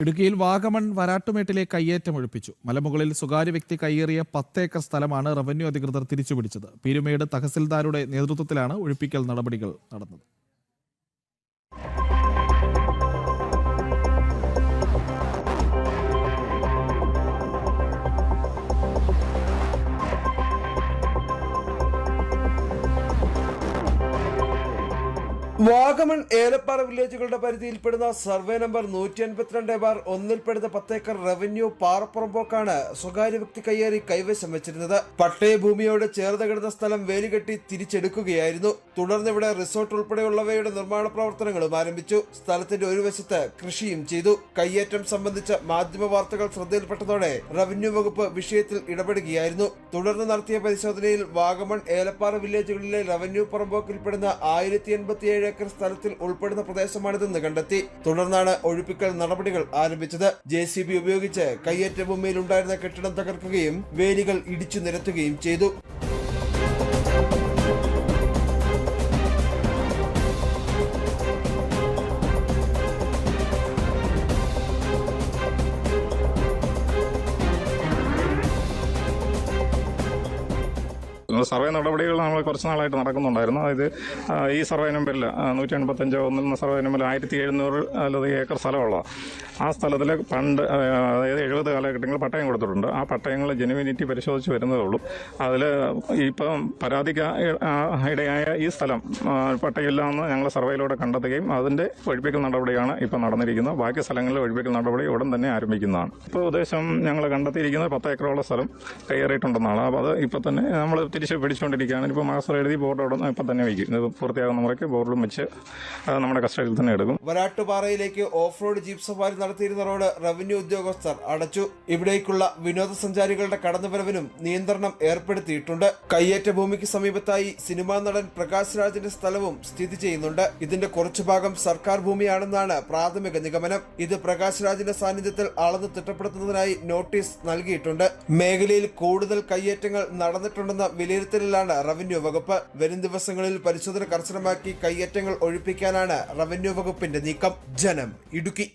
ഇടുക്കിയിൽ വാഗമൺ വരാട്ടുമേട്ടിലെ കയ്യേറ്റം ഒഴിപ്പിച്ചു. മലമുകളിൽ സ്വകാര്യ വ്യക്തി കയ്യേറിയ 10 ഏക്കർ സ്ഥലമാണ് റവന്യൂ അധികൃതർ തിരിച്ചുപിടിച്ചത്. പീരുമേട് തഹസിൽദാരുടെ നേതൃത്വത്തിലാണ് ഒഴിപ്പിക്കൽ നടപടികൾ നടന്നത്. വാഗമൺ ഏലപ്പാറ വില്ലേജുകളുടെ പരിധിയിൽപ്പെടുന്ന സർവേ നമ്പർ 152/1 10 ഏക്കർ റവന്യൂ പാറപ്പുറമ്പോക്കാണ് സ്വകാര്യ വ്യക്തി കയ്യേറി കൈവശം വെച്ചിരുന്നത്. പട്ടയഭൂമിയോട് ചേർന്ന് കിടന്ന സ്ഥലം വേലികെട്ടി തിരിച്ചെടുക്കുകയായിരുന്നു. തുടർന്ന് ഇവിടെ റിസോർട്ട് ഉൾപ്പെടെയുള്ളവയുടെ നിർമ്മാണ പ്രവർത്തനങ്ങളും ആരംഭിച്ചു. സ്ഥലത്തിന്റെ ഒരു വശത്ത് കൃഷിയും ചെയ്തു. കയ്യേറ്റം സംബന്ധിച്ച മാധ്യമ വാർത്തകൾ ശ്രദ്ധയിൽപ്പെട്ടതോടെ റവന്യൂ വകുപ്പ് വിഷയത്തിൽ ഇടപെടുകയായിരുന്നു. തുടർന്ന് നടത്തിയ പരിശോധനയിൽ വാഗമൺ ഏലപ്പാറ വില്ലേജുകളിലെ റവന്യൂ പുറമ്പോക്കിൽപ്പെടുന്ന 1087 ഏക്കർ സ്ഥലത്തിൽ ഉൾപ്പെടുന്ന പ്രദേശമാണിതെന്ന് കണ്ടെത്തി. തുടർന്നാണ് ഒഴിപ്പിക്കൽ നടപടികൾ ആരംഭിച്ചത്. JCB ഉപയോഗിച്ച് കയ്യേറ്റ ഭൂമിയിൽ ഉണ്ടായിരുന്ന കെട്ടിടം തകർക്കുകയും വേലികൾ ഇടിച്ചു നിരത്തുകയും ചെയ്തു. സർവേ നടപടികൾ നമ്മൾ കുറച്ച് നാളായിട്ട് നടക്കുന്നുണ്ടായിരുന്നു. അതായത് ഈ സർവേ നമ്പറിൽ 185/1 സർവേ നമ്പറിൽ 1700 ഏക്കർ സ്ഥലമുള്ള ആ സ്ഥലത്തിൽ പണ്ട് അതായത് 70 കാലഘട്ടങ്ങളിൽ പട്ടയം കൊടുത്തിട്ടുണ്ട്. ആ പട്ടയങ്ങൾ ജെനുവിനിറ്റി പരിശോധിച്ച് വരുന്നതേ ഉള്ളൂ. അതിൽ ഇപ്പം പരാതിക്ക് ഇടയായ ഈ സ്ഥലം പട്ടയമില്ലാന്ന് ഞങ്ങൾ സർവേയിലൂടെ കണ്ടെത്തുകയും അതിൻ്റെ ഒഴിപ്പിക്കൽ നടപടിയാണ് ഇപ്പം നടന്നിരിക്കുന്നത്. ബാക്കി സ്ഥലങ്ങളിൽ ഒഴിപ്പിക്കൽ നടപടി ഉടൻ തന്നെ ആരംഭിക്കുന്നതാണ്. ഇപ്പോൾ ഉദ്ദേശം ഞങ്ങൾ കണ്ടെത്തിയിരിക്കുന്നത് 10 ഏക്കറോളം സ്ഥലം കയ്യേറിയിട്ടുണ്ടെന്നാണ്. അപ്പോൾ അത് ഇപ്പം തന്നെ നമ്മൾ തിരിച്ച് പിടിച്ചുകൊണ്ടിരിക്കുകയാണ്. ഇപ്പോൾ മാസ്റ്റർ എഴുതി ബോർഡ് ഇപ്പം തന്നെ വയ്ക്കും. ഇത് പൂർത്തിയാകുന്ന മുറയ്ക്ക് ബോർഡിലും വെച്ച് നമ്മുടെ കസ്റ്റഡിയിൽ തന്നെ എടുക്കും. വരാട്ടുപാറയിലേക്ക് ഓഫ് റോഡ് ജീപ്പ് സവാരി നടത്തിയിരുന്ന റോഡ് റവന്യൂ ഉദ്യോഗസ്ഥർ അടച്ചു. ഇവിടേക്കുള്ള വിനോദസഞ്ചാരികളുടെ കടന്നുവരവിനും നിയന്ത്രണം ഏർപ്പെടുത്തിയിട്ടുണ്ട്. കയ്യേറ്റ ഭൂമിക്ക് സമീപത്തായി സിനിമാ നടൻ പ്രകാശ് രാജിന്റെ സ്ഥലവും സ്ഥിതി ചെയ്യുന്നുണ്ട്. ഇതിന്റെ കുറച്ചു ഭാഗം സർക്കാർ ഭൂമിയാണെന്നാണ് പ്രാഥമിക നിഗമനം. ഇത് പ്രകാശ് രാജിന്റെ സാന്നിധ്യത്തിൽ അളന്ന് തിട്ടപ്പെടുത്തുന്നതിനായി നോട്ടീസ് നൽകിയിട്ടുണ്ട്. മേഖലയിൽ കൂടുതൽ കയ്യേറ്റങ്ങൾ നടന്നിട്ടുണ്ടെന്ന വിലയിരുത്തലിലാണ് റവന്യൂ വകുപ്പ്. വരും ദിവസങ്ങളിൽ പരിശോധന കർശനമാക്കി കയ്യേറ്റങ്ങൾ ഒഴിപ്പിക്കാനാണ് റവന്യൂ വകുപ്പിന്റെ നീക്കം. ജനം, ഇടുക്കി.